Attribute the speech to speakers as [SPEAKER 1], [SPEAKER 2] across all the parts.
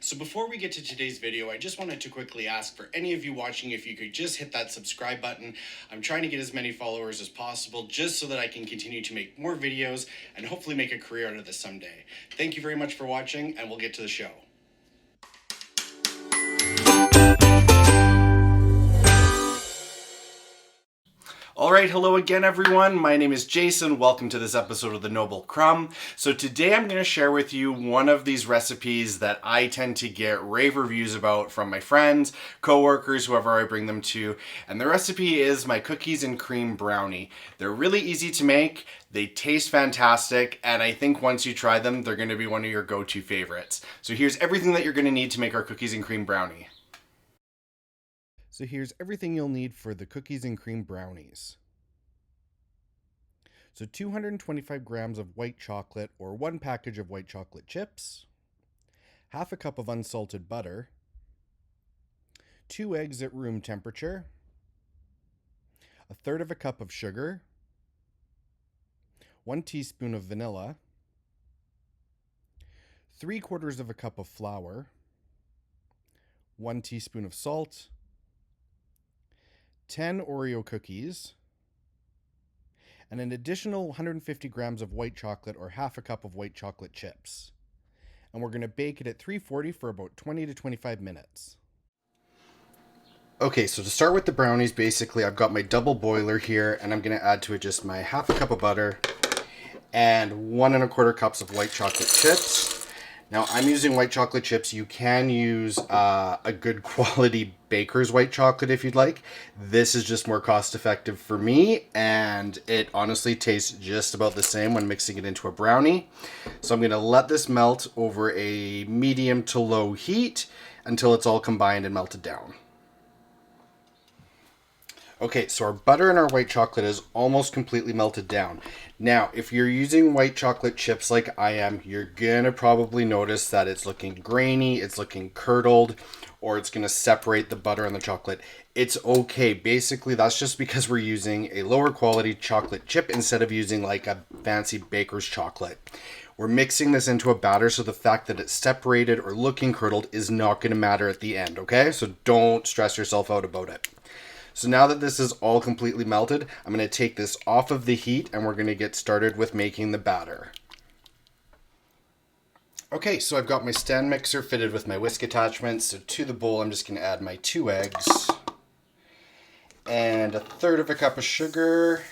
[SPEAKER 1] So before we get to today's video, I just wanted to quickly ask for any of you watching if you could just hit that subscribe button. I'm trying to get as many followers as possible just so that I can continue to make more videos and hopefully make a career out of this someday. Thank you very much for watching, and we'll get to the show. Alright, hello again everyone. My name is Jason. Welcome to this episode of the Noble Crumb. So today I'm going to share with you one of these recipes that I tend to get rave reviews about from my friends, coworkers, whoever I bring them to. And the recipe is my cookies and cream brownie. They're really easy to make, they taste fantastic, and I think once you try them, they're going to be one of your go-to favorites. So here's everything that you're going to need to make our cookies and cream brownie. So here's everything you'll need for the cookies and cream brownies. So 225 grams of white chocolate or one package of white chocolate chips, half a cup of unsalted butter, 2 eggs at room temperature, a third of a cup of sugar, 1 teaspoon of vanilla, 3/4 of a cup of flour, 1 teaspoon of salt, 10 Oreo cookies, and an additional 150 grams of white chocolate or half a cup of white chocolate chips. And we're going to bake it at 340 for about 20 to 25 minutes. Okay, so to start with the brownies, basically I've got my double boiler here, and I'm going to add to it just my half a cup of butter and 1 1/4 cups of white chocolate chips. Now I'm using white chocolate chips. You can use a good quality baker's white chocolate if you'd like. This is just more cost effective for me, and it honestly tastes just about the same when mixing it into a brownie. So I'm going to let this melt over a medium to low heat until it's all combined and melted down. Okay, so our butter and our white chocolate is almost completely melted down. Now, if you're using white chocolate chips like I am, you're gonna probably notice that it's looking grainy, it's looking curdled, or it's gonna separate the butter and the chocolate. It's okay. Basically, that's just because we're using a lower quality chocolate chip instead of using like a fancy baker's chocolate. We're mixing this into a batter, so the fact that it's separated or looking curdled is not gonna matter at the end, okay? So don't stress yourself out about it. So now that this is all completely melted, I'm going to take this off of the heat and we're going to get started with making the batter. Okay, so I've got my stand mixer fitted with my whisk attachment. So to the bowl, I'm just going to add my 2 eggs and a third of a cup of sugar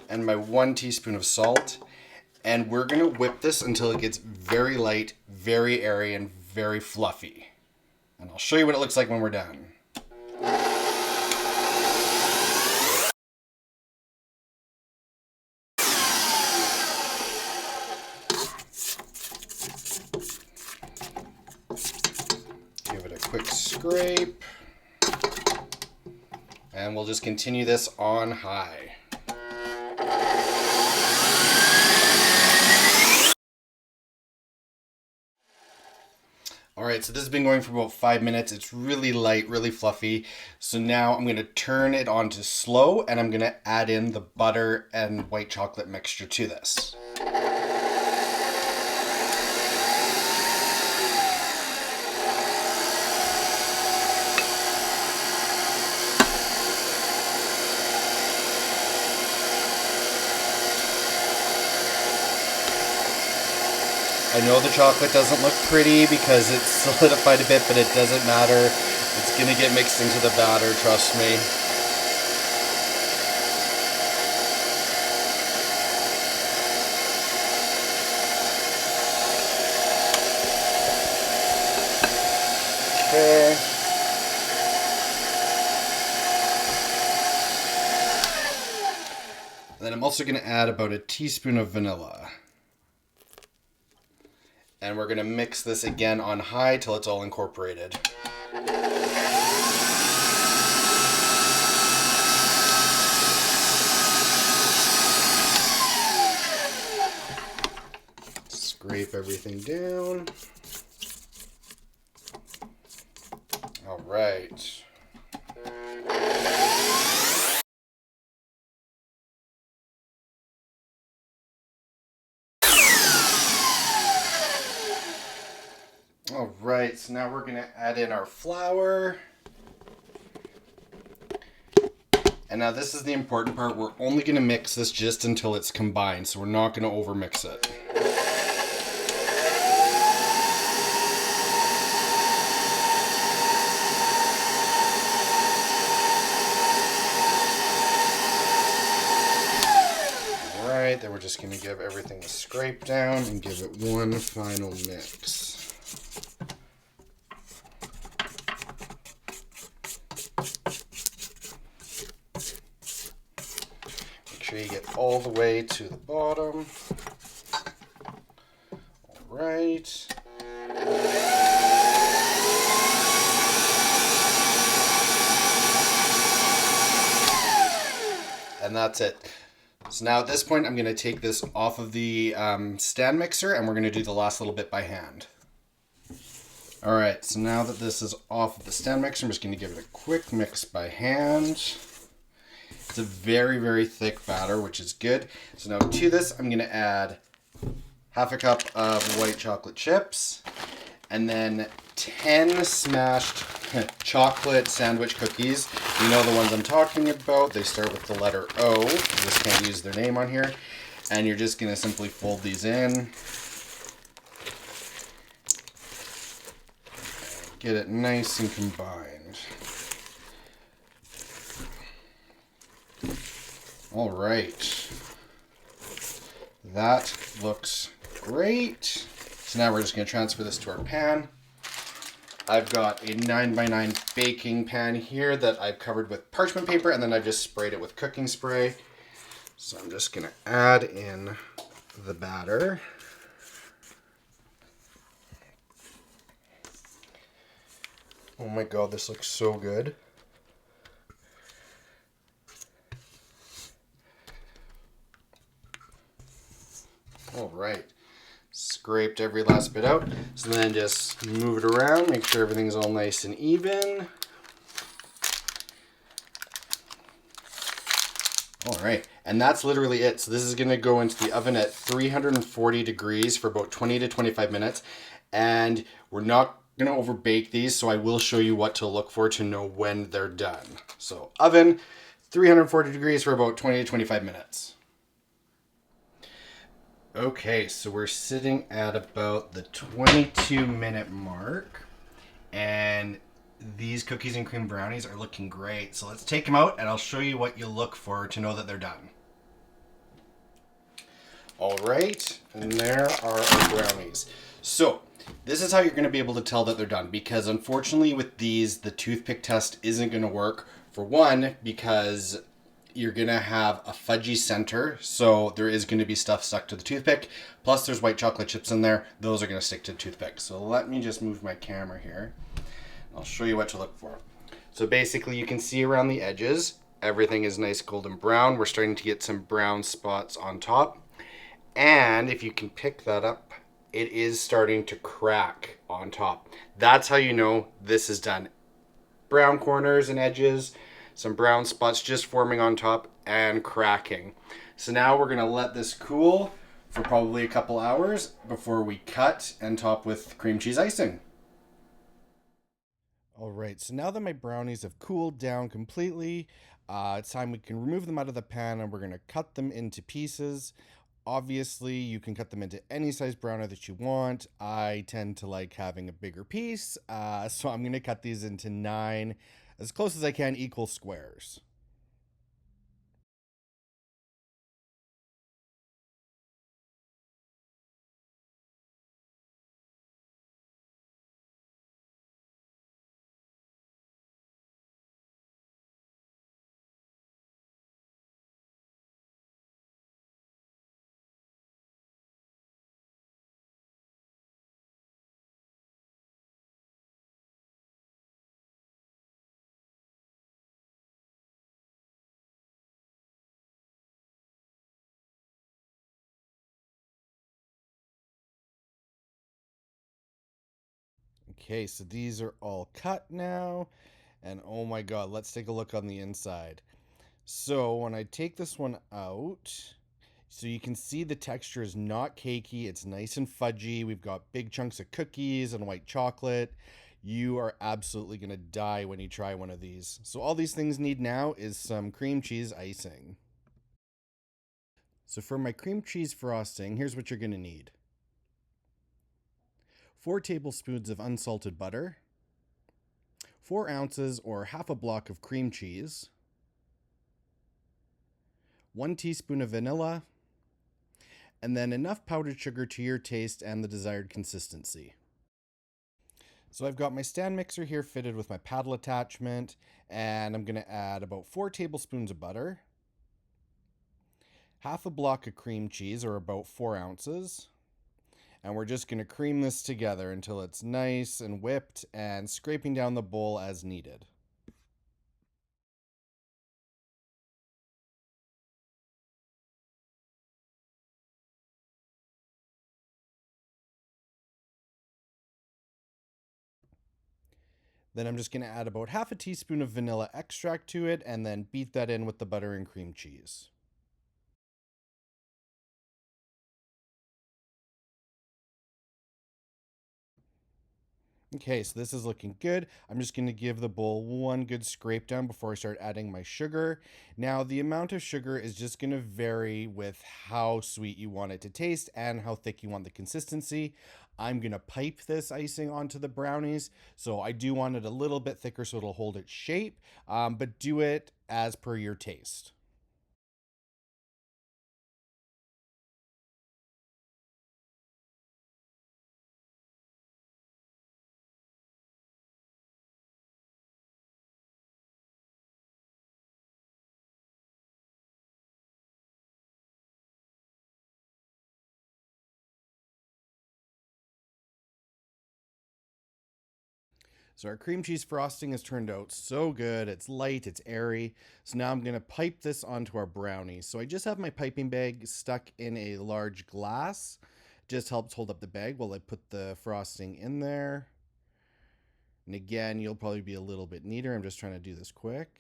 [SPEAKER 1] and my 1 teaspoon of salt. And we're going to whip this until it gets very light, very airy, and very fluffy. And I'll show you what it looks like when we're done. Give it a quick scrape, and we'll just continue this on high. Alright, so this has been going for about 5 minutes. It's really light, really fluffy. So now I'm going to turn it on to slow, and I'm going to add in the butter and white chocolate mixture to this. I know the chocolate doesn't look pretty because it's solidified a bit, but it doesn't matter. It's going to get mixed into the batter, trust me. Okay. And then I'm also going to add about a teaspoon of vanilla. And we're going to mix this again on high till it's all incorporated. Scrape everything down. All right. All right, so now we're gonna add in our flour. And now this is the important part. We're only gonna mix this just until it's combined, so we're not gonna overmix it. Alright, then we're just gonna give everything a scrape down and give it one final mix. Make sure you get all the way to the bottom. Alright. And that's it. So now at this point, I'm going to take this off of the stand mixer and we're going to do the last little bit by hand. All right, so now that this is off of the stand mixer, I'm just going to give it a quick mix by hand. It's a very, very thick batter, which is good. So now to this, I'm going to add half a cup of white chocolate chips and then 10 smashed chocolate sandwich cookies. You know the ones I'm talking about. They start with the letter O. You just can't use their name on here. And you're just going to simply fold these in. Get it nice and combined. All right. That looks great. So now we're just going to transfer this to our pan. I've got a 9x9 baking pan here that I've covered with parchment paper, and then I've just sprayed it with cooking spray. So I'm just going to add in the batter. Oh my god, this looks so good. All right. Scraped every last bit out. So then just move it around, make sure everything's all nice and even. All right, and that's literally it. So this is gonna go into the oven at 340 degrees for about 20 to 25 minutes. And we're not gonna over bake these, so I will show you what to look for to know when they're done. So oven, 340 degrees for about 20 to 25 minutes. Okay, so we're sitting at about the 22-minute mark, and these cookies and cream brownies are looking great. So let's take them out and I'll show you what you look for to know that they're done. All right, and there are our brownies. So this is how you're going to be able to tell that they're done, because unfortunately with these, the toothpick test isn't going to work. For one, because you're going to have a fudgy center, so there is going to be stuff stuck to the toothpick. Plus there's white chocolate chips in there. Those are going to stick to the toothpick. So let me just move my camera here. I'll show you what to look for. So basically you can see around the edges, everything is nice golden brown. We're starting to get some brown spots on top. And if you can pick that up, it is starting to crack on top. That's how you know this is done. Brown corners and edges, some brown spots just forming on top and cracking. So now we're gonna let this cool for probably a couple hours before we cut and top with cream cheese icing. All right, so now that my brownies have cooled down completely, it's time we can remove them out of the pan and we're gonna cut them into pieces. Obviously, you can cut them into any size brownie that you want. I tend to like having a bigger piece, so I'm gonna cut these into 9, as close as I can, equal squares. Okay, so these are all cut now. And oh my god, let's take a look on the inside. So when I take this one out, So you can see the texture is not cakey. It's nice and fudgy. We've got big chunks of cookies and white chocolate. You are absolutely going to die when you try one of these. So all these things need now is some cream cheese icing. So for my cream cheese frosting, here's what you're going to need. 4 tablespoons of unsalted butter, 4 ounces or half a block of cream cheese, 1 teaspoon of vanilla, and then enough powdered sugar to your taste and the desired consistency. So I've got my stand mixer here fitted with my paddle attachment, and I'm going to add about 4 tablespoons of butter, half a block of cream cheese, or about 4 ounces, and we're just going to cream this together until it's nice and whipped and scraping down the bowl as needed. Then I'm just going to add about half a teaspoon of vanilla extract to it and then beat that in with the butter and cream cheese. Okay, so this is looking good. I'm just going to give the bowl one good scrape down before I start adding my sugar. Now, the amount of sugar is just going to vary with how sweet you want it to taste and how thick you want the consistency. I'm going to pipe this icing onto the brownies, so I do want it a little bit thicker so it'll hold its shape, but do it as per your taste. So our cream cheese frosting has turned out so good. It's light, it's airy. So now I'm going to pipe this onto our brownies. So I just have my piping bag stuck in a large glass. Just helps hold up the bag while I put the frosting in there. And again, you'll probably be a little bit neater. I'm just trying to do this quick.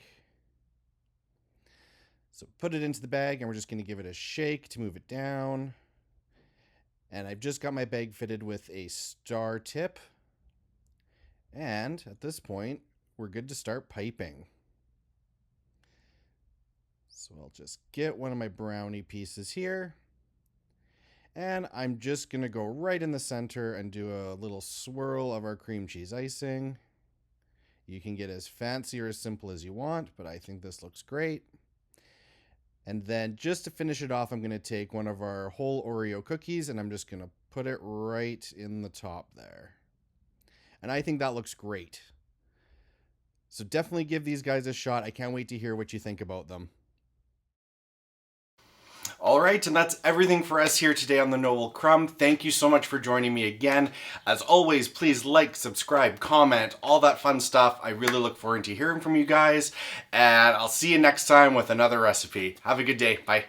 [SPEAKER 1] So put it into the bag and we're just going to give it a shake to move it down. And I've just got my bag fitted with a star tip. And at this point, we're good to start piping. So I'll just get one of my brownie pieces here. And I'm just going to go right in the center and do a little swirl of our cream cheese icing. You can get as fancy or as simple as you want, but I think this looks great. And then just to finish it off, I'm going to take one of our whole Oreo cookies and I'm just going to put it right in the top there. And I think that looks great. So definitely give these guys a shot. I can't wait to hear what you think about them. All right, and that's everything for us here today on the Noble Crumb. Thank you so much for joining me again. As always, please like, subscribe, comment, all that fun stuff. I really look forward to hearing from you guys, and I'll see you next time with another recipe. Have a good day. Bye.